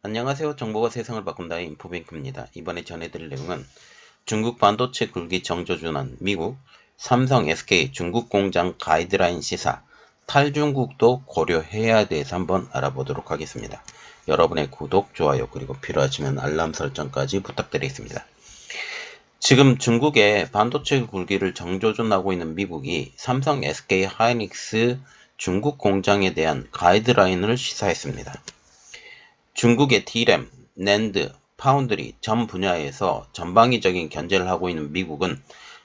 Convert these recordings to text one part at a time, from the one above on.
안녕하세요. 정보가 세상을 바꾼다의 인포뱅크입니다. 이번에 전해드릴 내용은 중국 반도체 굴기 정조준한 미국, 삼성, SK 중국 공장 가이드라인 시사, 탈중국도 고려해야 돼서 한번 알아보도록 하겠습니다. 여러분의 구독, 좋아요, 그리고 필요하시면 알람 설정까지 부탁드리겠습니다. 지금 중국의 반도체 굴기를 정조준하고 있는 미국이 삼성, SK 하이닉스 중국 공장에 대한 가이드라인을 시사했습니다. 중국의 D램, 낸드, 파운드리 전 분야에서 전방위적인 견제를 하고 있는 미국은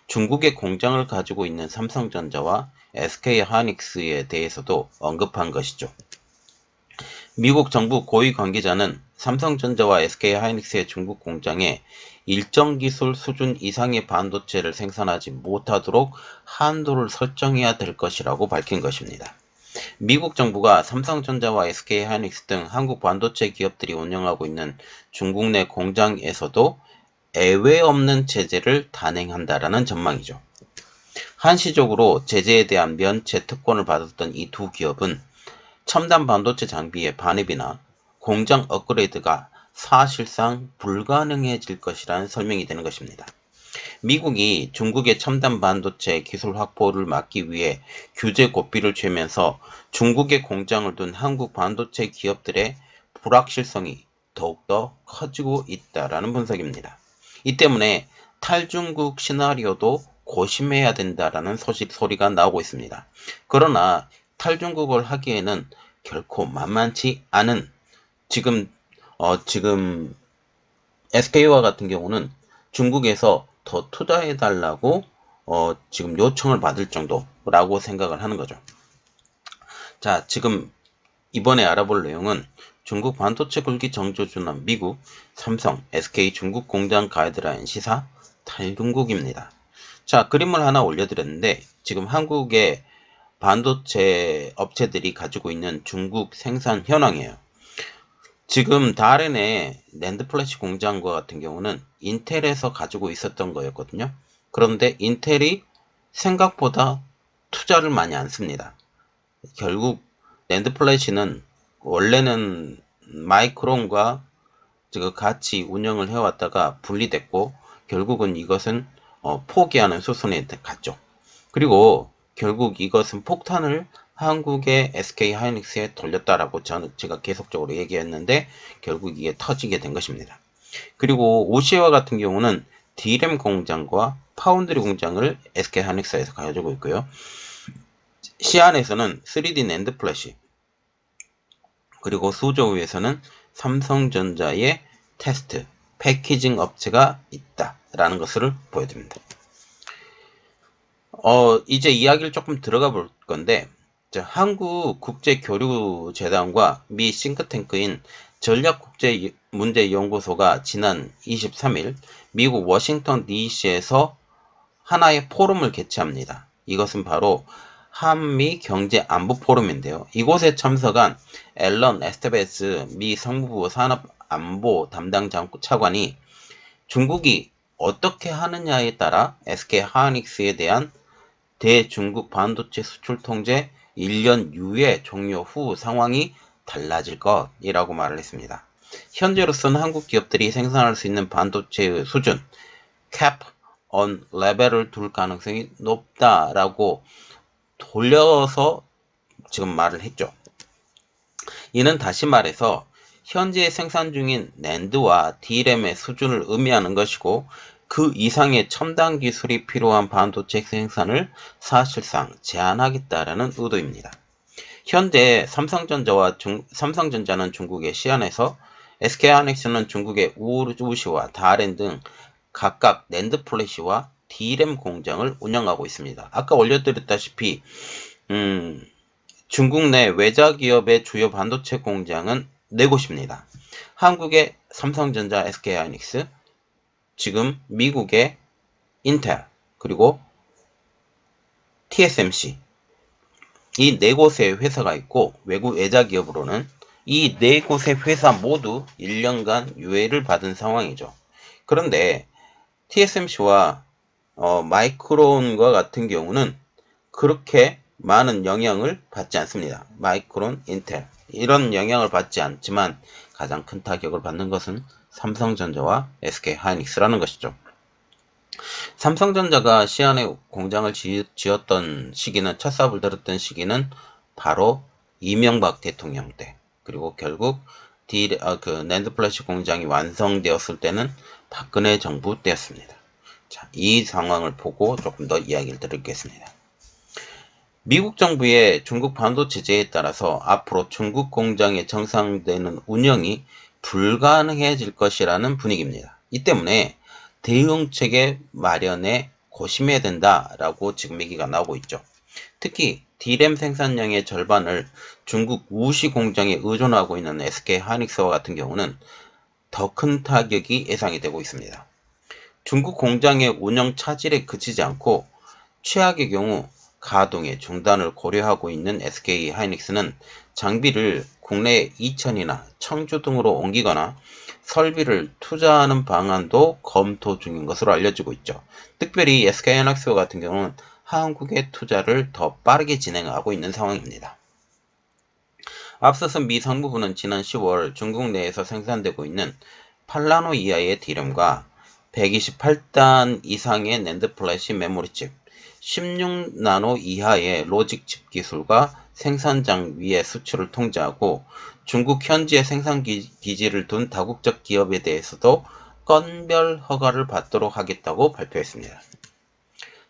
중국의 공장을 가지고 있는 삼성전자와 SK하이닉스에 대해서도 언급한 것이죠. 미국 정부 고위 관계자는 삼성전자와 SK하이닉스의 중국 공장에 일정 기술 수준 이상의 반도체를 생산하지 못하도록 한도를 설정해야 될 것이라고 밝힌 것입니다. 미국 정부가 삼성전자와 SK하이닉스 등 한국 반도체 기업들이 운영하고 있는 중국 내 공장에서도 예외 없는 제재를 단행한다라는 전망이죠. 한시적으로 제재에 대한 면제 특권을 받았던 이 두 기업은 첨단 반도체 장비의 반입이나 공장 업그레이드가 사실상 불가능해질 것이라는 설명이 되는 것입니다. 미국이 중국의 첨단 반도체 기술 확보를 막기 위해 규제 고삐를 쥐면서 중국에 공장을 둔 한국 반도체 기업들의 불확실성이 더욱더 커지고 있다라는 분석입니다. 이 때문에 탈중국 시나리오도 고심해야 된다라는 소리가 나오고 있습니다. 그러나 탈중국을 하기에는 결코 만만치 않은 지금 SK와 같은 경우는 중국에서 더 투자해달라고 지금 요청을 받을 정도라고 생각을 하는 거죠. 자, 지금 이번에 알아볼 내용은 중국 반도체 굴기 정조준한 미국, 삼성, SK 중국 공장 가이드라인 시사, 탈중국입니다. 자, 그림을 하나 올려드렸는데 지금 한국의 반도체 업체들이 가지고 있는 중국 생산 현황이에요. 지금 다른의 낸드 플래시 공장과 같은 경우는 인텔에서 가지고 있었던 거였거든요. 그런데 인텔이 생각보다 투자를 많이 안 씁니다. 결국 낸드 플래시는 원래는 마이크론과 같이 운영을 해왔다가 분리됐고 결국은 이것은 포기하는 수순에 갔죠. 그리고 결국 이것은 폭탄을 한국의 SK하이닉스에 돌렸다라고 제가 계속적으로 얘기했는데 결국 이게 터지게 된 것입니다. 그리고 OC와 같은 경우는 D램 공장과 파운드리 공장을 SK하이닉스에서 가지고 있고요. 시안에서는 3D 낸드 플래시, 그리고 수저우에서는 삼성전자의 테스트, 패키징 업체가 있다라는 것을 보여드립니다. 이제 이야기를 조금 들어가 볼 건데, 한국국제교류재단과 미 싱크탱크인 전략국제문제연구소가 지난 23일 미국 워싱턴 DC에서 하나의 포럼을 개최합니다. 이것은 바로 한미 경제 안보 포럼인데요. 이곳에 참석한 앨런 에스테베스 미 상무부 산업안보 담당 차관이 중국이 어떻게 하느냐에 따라 SK하이닉스에 대한 대중국 반도체 수출 통제 1년 유예 종료 후 상황이 달라질 것이라고 말을 했습니다. 현재로서는 한국 기업들이 생산할 수 있는 반도체의 수준, cap on 레벨을 둘 가능성이 높다라고 돌려서 지금 말을 했죠. 이는 다시 말해서 현재 생산 중인 낸드와 D램의 수준을 의미하는 것이고 그 이상의 첨단 기술이 필요한 반도체 생산을 사실상 제한하겠다라는 의도입니다. 현재 삼성전자는 중국의 시안에서 SK하이닉스는 중국의 우시와 다롄 등 각각 낸드 플래시와 D램 공장을 운영하고 있습니다. 아까 올려드렸다시피 중국 내 외자 기업의 주요 반도체 공장은 4곳입니다. 한국의 삼성전자, SK하이닉스, 지금 미국의 인텔, 그리고 TSMC 이 4곳의 회사가 있고 외국 외자 기업으로는 이 4곳의 회사 모두 1년간 유예를 받은 상황이죠. 그런데 TSMC와 마이크론과 같은 경우는 그렇게 많은 영향을 받지 않습니다. 마이크론, 인텔 이런 영향을 받지 않지만 가장 큰 타격을 받는 것은 삼성전자와 SK하이닉스라는 것이죠. 삼성전자가 시안에 공장을 지었던 시기는, 첫 사업을 들었던 시기는 바로 이명박 대통령 때, 그리고 결국 낸드 플래시 공장이 완성되었을 때는 박근혜 정부 때였습니다. 자, 이 상황을 보고 조금 더 이야기를 드리겠습니다. 미국 정부의 중국 반도체 제재에 따라서 앞으로 중국 공장의 정상되는 운영이 불가능해질 것이라는 분위기입니다. 이 때문에 대응체계 마련에 고심해야 된다라고 지금 얘기가 나오고 있죠. 특히 D램 생산량의 절반을 중국 우시 공장에 의존하고 있는 SK하이닉스와 같은 경우는 더 큰 타격이 예상이 되고 있습니다. 중국 공장의 운영 차질에 그치지 않고 최악의 경우 가동의 중단을 고려하고 있는 SK하이닉스는 장비를 국내 이천이나 청주 등으로 옮기거나 설비를 투자하는 방안도 검토 중인 것으로 알려지고 있죠. 특별히 SK하이닉스 같은 경우는 한국의 투자를 더 빠르게 진행하고 있는 상황입니다. 앞서서 미 상무부는 지난 10월 중국 내에서 생산되고 있는 8나노 이하의 D램과 128단 이상의 낸드 플래시 메모리칩, 16나노 이하의 로직 칩 기술과 생산 장비의 수출을 통제하고 중국 현지에 생산 기지를 둔 다국적 기업에 대해서도 건별 허가를 받도록 하겠다고 발표했습니다.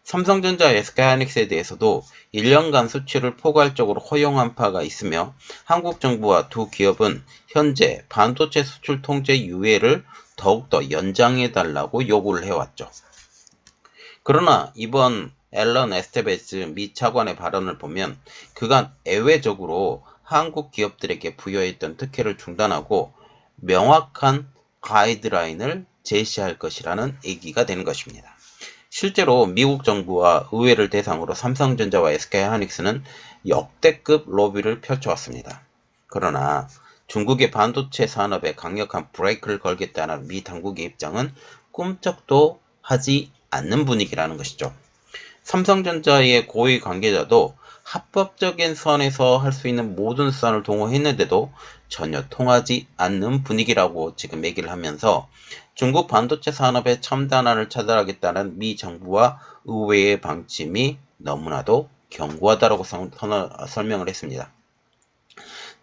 삼성전자, SK하이닉스에 대해서도 1년간 수출을 포괄적으로 허용한 바가 있으며 한국 정부와 두 기업은 현재 반도체 수출 통제 유예를 더욱더 연장해달라고 요구를 해왔죠. 그러나 이번 앨런 에스테베스 미 차관의 발언을 보면 그간 예외적으로 한국 기업들에게 부여했던 특혜를 중단하고 명확한 가이드라인을 제시할 것이라는 얘기가 되는 것입니다. 실제로 미국 정부와 의회를 대상으로 삼성전자와 SK하이닉스는 역대급 로비를 펼쳐왔습니다. 그러나 중국의 반도체 산업에 강력한 브레이크를 걸겠다는 미 당국의 입장은 꿈쩍도 하지 않는 분위기라는 것이죠. 삼성전자의 고위 관계자도 합법적인 선에서 할 수 있는 모든 수단을 동원했는데도 전혀 통하지 않는 분위기라고 지금 얘기를 하면서 중국 반도체 산업의 첨단안을 찾아가겠다는 미 정부와 의회의 방침이 너무나도 견고하다고 설명을 했습니다.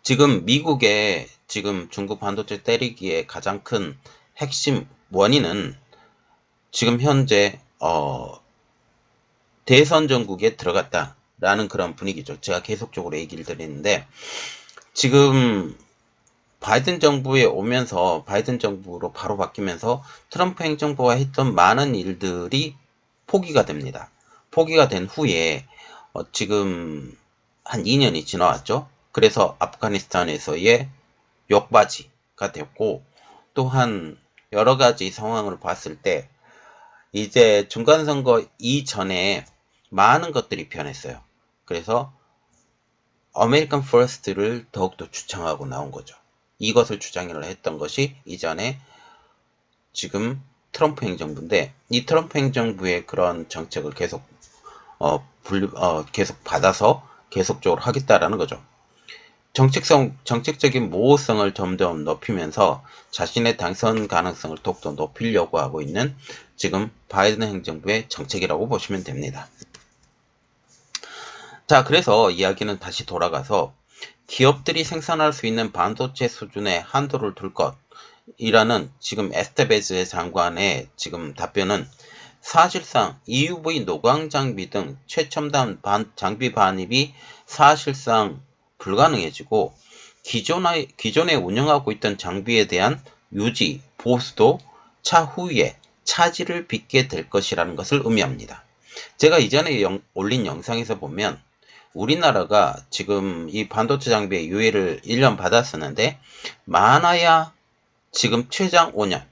지금 미국의 지금 중국 반도체 때리기의 가장 큰 핵심 원인은 지금 현재 대선 전국에 들어갔다라는 그런 분위기죠. 제가 계속적으로 얘기를 드리는데 지금 바이든 정부에 오면서 바이든 정부로 바로 바뀌면서 트럼프 행정부가 했던 많은 일들이 포기가 됩니다. 포기가 된 후에 지금 한 2년이 지나왔죠. 그래서 아프가니스탄에서의 욕바지가 됐고 또한 여러 가지 상황을 봤을 때 이제 중간선거 이전에 많은 것들이 변했어요. 그래서 아메리칸 퍼스트를 더욱더 주창하고 나온 거죠. 이것을 주장을 했던 것이 이전에 지금 트럼프 행정부인데 이 트럼프 행정부의 그런 정책을 계속 계속 받아서 계속적으로 하겠다라는 거죠. 정책적인 모호성을 점점 높이면서 자신의 당선 가능성을 더욱더 높이려고 하고 있는 지금 바이든 행정부의 정책이라고 보시면 됩니다. 자, 그래서 이야기는 다시 돌아가서 기업들이 생산할 수 있는 반도체 수준의 한도를 둘 것이라는 지금 에스테베즈 장관의 지금 답변은 사실상 EUV 노광 장비 등 최첨단 장비 반입이 사실상 불가능해지고 기존에 운영하고 있던 장비에 대한 유지, 보수도 차후에 차질을 빚게 될 것이라는 것을 의미합니다. 제가 이전에 올린 영상에서 보면 우리나라가 지금 이 반도체 장비의 유예를 1년 받았었는데 많아야 지금 최장 5년,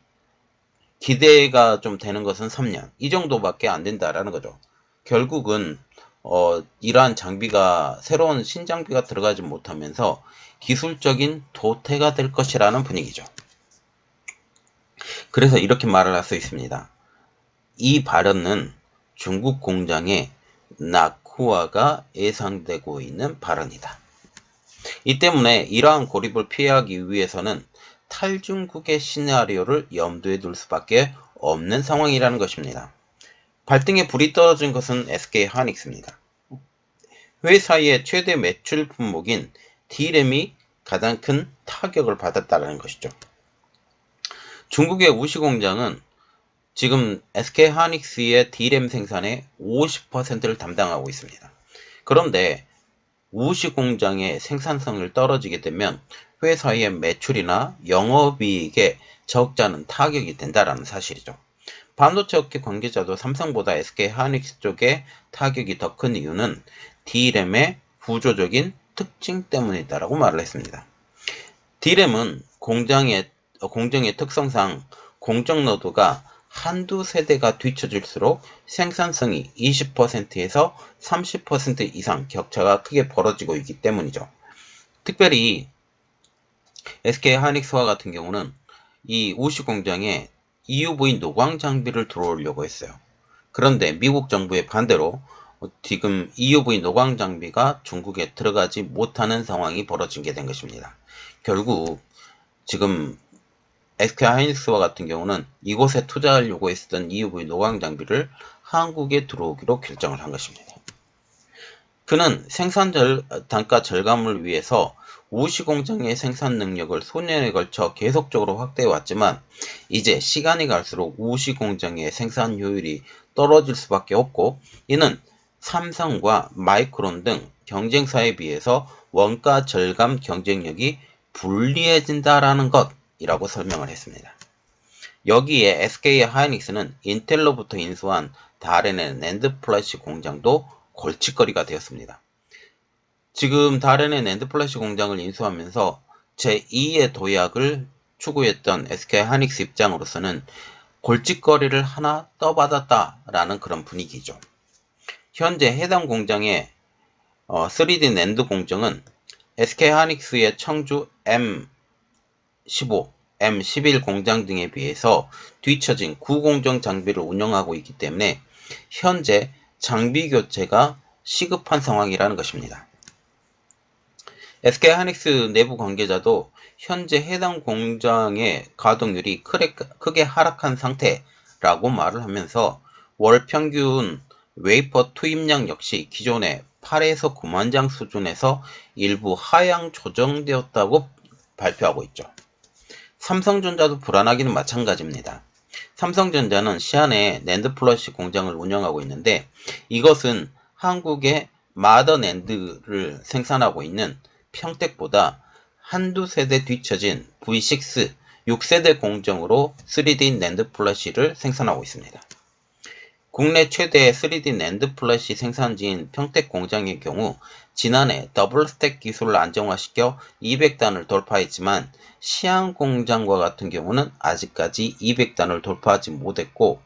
기대가 좀 되는 것은 3년, 이 정도밖에 안 된다라는 거죠. 결국은 이러한 장비가 새로운 신장비가 들어가지 못하면서 기술적인 도태가 될 것이라는 분위기죠. 그래서 이렇게 말을 할 수 있습니다. 이 발언은 중국 공장의 낙후화가 예상되고 있는 발언이다. 이 때문에 이러한 고립을 피하기 위해서는 탈중국의 시나리오를 염두에 둘 수밖에 없는 상황이라는 것입니다. 발등에 불이 떨어진 것은 SK 하이닉스입니다. 회사의 최대 매출 품목인 D램이 가장 큰 타격을 받았다는 것이죠. 중국의 우시 공장은 지금 SK 하이닉스의 D램 생산의 50%를 담당하고 있습니다. 그런데 우시 공장의 생산성을 떨어지게 되면 회사의 매출이나 영업이익에 적잖은 타격이 된다는 사실이죠. 반도체 업계 관계자도 삼성보다 SK 하이닉스 쪽에 타격이 더 큰 이유는 D램의 구조적인 특징 때문이다라고 말을 했습니다. D램은 공정의 특성상 공정 노드가 한두 세대가 뒤처질수록 생산성이 20%에서 30% 이상 격차가 크게 벌어지고 있기 때문이죠. 특별히 SK 하이닉스와 같은 경우는 이 우시 공장에 EUV 노광 장비를 들어오려고 했어요. 그런데 미국 정부의 반대로 지금 EUV 노광 장비가 중국에 들어가지 못하는 상황이 벌어지게 된 것입니다. 결국 지금 SK 하이닉스와 같은 경우는 이곳에 투자하려고 했던 EUV 노광 장비를 한국에 들어오기로 결정을 한 것입니다. 그는 생산 단가 절감을 위해서 우시 공장의 생산 능력을 수년에 걸쳐 계속적으로 확대해 왔지만 이제 시간이 갈수록 우시 공장의 생산 효율이 떨어질 수밖에 없고 이는 삼성과 마이크론 등 경쟁사에 비해서 원가 절감 경쟁력이 불리해진다라는 것이라고 설명을 했습니다. 여기에 SK 하이닉스는 인텔로부터 인수한 다롄의 낸드 플래시 공장도 골칫거리가 되었습니다. 지금 다롄의 낸드 플래시 공장을 인수하면서 제2의 도약을 추구했던 SK 하이닉스 입장으로서는 골칫거리를 하나 떠받았다라는 그런 분위기죠. 현재 해당 공장의 3D 낸드 공정은 SK 하이닉스의 청주 M15, M11 공장 등에 비해서 뒤처진 구공정 장비를 운영하고 있기 때문에 현재 장비 교체가 시급한 상황이라는 것입니다. SK 하이닉스 내부 관계자도 현재 해당 공장의 가동률이 크게 하락한 상태라고 말을 하면서 월 평균 웨이퍼 투입량 역시 기존의 8에서 9만 장 수준에서 일부 하향 조정되었다고 발표하고 있죠. 삼성전자도 불안하기는 마찬가지입니다. 삼성전자는 시안에 낸드 플러시 공장을 운영하고 있는데 이것은 한국의 마더 낸드를 생산하고 있는 평택보다 한두 세대 뒤처진 V6 6세대 공정으로 3D 낸드 플래시를 생산하고 있습니다. 국내 최대 3D 낸드 플래시 생산지인 평택 공장의 경우 지난해 더블 스택 기술을 안정화시켜 200단을 돌파했지만 시안 공장과 같은 경우는 아직까지 200단을 돌파하지 못했고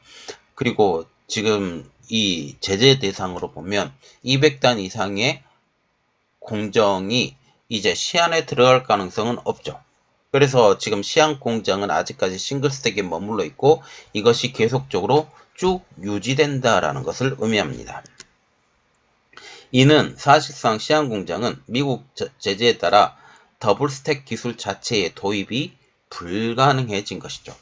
그리고 지금 이 제재 대상으로 보면 200단 이상의 공정이 이제 시안에 들어갈 가능성은 없죠. 그래서 지금 시안 공장은 아직까지 싱글 스택에 머물러 있고 이것이 계속적으로 쭉 유지된다라는 것을 의미합니다. 이는 사실상 시안 공장은 미국 제재에 따라 더블 스택 기술 자체의 도입이 불가능해진 것이죠.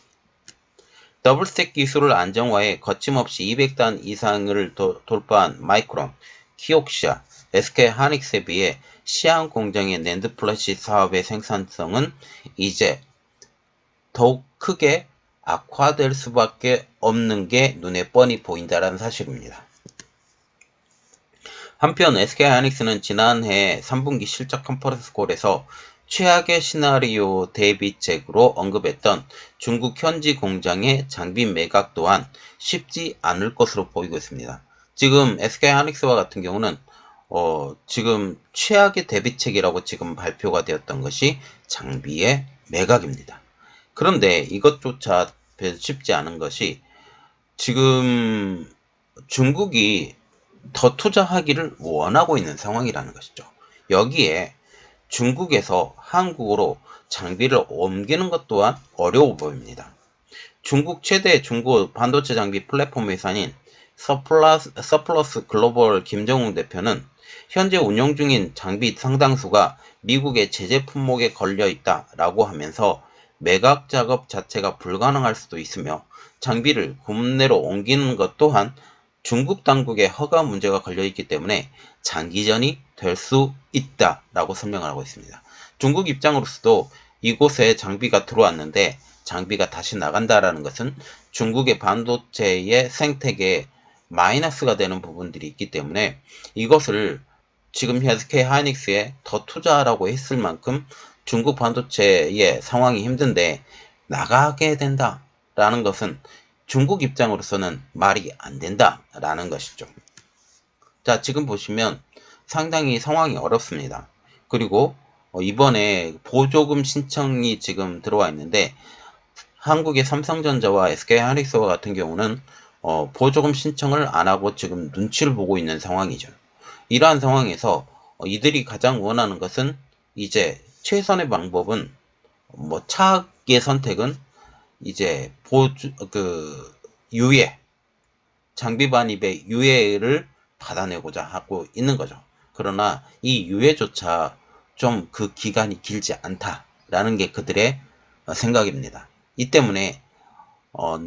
더블 스택 기술을 안정화해 거침없이 200단 이상을 돌파한 마이크론, 키옥시아, SK 하이닉스에 비해 시안 공장의 낸드 플래시 사업의 생산성은 이제 더욱 크게 악화될 수밖에 없는 게 눈에 뻔히 보인다는 사실입니다. 한편 SK 하이닉스는 지난해 3분기 실적 컨퍼런스 콜에서 최악의 시나리오 대비책으로 언급했던 중국 현지 공장의 장비 매각 또한 쉽지 않을 것으로 보이고 있습니다. 지금 SK 하이닉스와 같은 경우는 지금 최악의 대비책이라고 지금 발표가 되었던 것이 장비의 매각입니다. 그런데 이것조차 쉽지 않은 것이 지금 중국이 더 투자하기를 원하고 있는 상황이라는 것이죠. 여기에 중국에서 한국으로 장비를 옮기는 것 또한 어려워 보입니다. 중국 최대 중고 반도체 장비 플랫폼 회사인 서플러스 글로벌 김정웅 대표는 현재 운영 중인 장비 상당수가 미국의 제재 품목에 걸려 있다라고 하면서 매각 작업 자체가 불가능할 수도 있으며 장비를 국내로 옮기는 것 또한 중국 당국의 허가 문제가 걸려있기 때문에 장기전이 될 수 있다라고 설명을 하고 있습니다. 중국 입장으로서도 이곳에 장비가 들어왔는데 장비가 다시 나간다라는 것은 중국의 반도체의 생태계에 마이너스가 되는 부분들이 있기 때문에 이것을 지금 SK 하이닉스에 더 투자하라고 했을 만큼 중국 반도체의 상황이 힘든데 나가게 된다라는 것은 중국 입장으로서는 말이 안 된다라는 것이죠. 자, 지금 보시면 상당히 상황이 어렵습니다. 그리고 이번에 보조금 신청이 지금 들어와 있는데 한국의 삼성전자와 SK하이닉스와 같은 경우는 보조금 신청을 안 하고 지금 눈치를 보고 있는 상황이죠. 이러한 상황에서 이들이 가장 원하는 것은 이제 최선의 방법은 차악의 선택은 이제 유예, 장비 반입의 유예를 받아내고자 하고 있는 거죠. 그러나 이 유예조차 좀 그 기간이 길지 않다라는 게 그들의 생각입니다. 이 때문에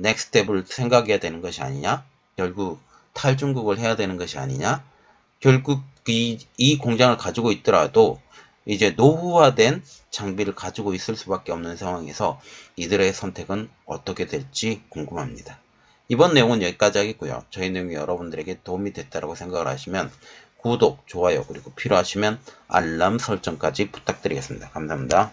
넥스텝을 생각해야 되는 것이 아니냐, 결국 탈중국을 해야 되는 것이 아니냐, 결국 이 공장을 가지고 있더라도 이제 노후화된 장비를 가지고 있을 수밖에 없는 상황에서 이들의 선택은 어떻게 될지 궁금합니다. 이번 내용은 여기까지 하겠고요. 저희 내용이 여러분들에게 도움이 됐다고 생각을 하시면 구독, 좋아요, 그리고 필요하시면 알람 설정까지 부탁드리겠습니다. 감사합니다.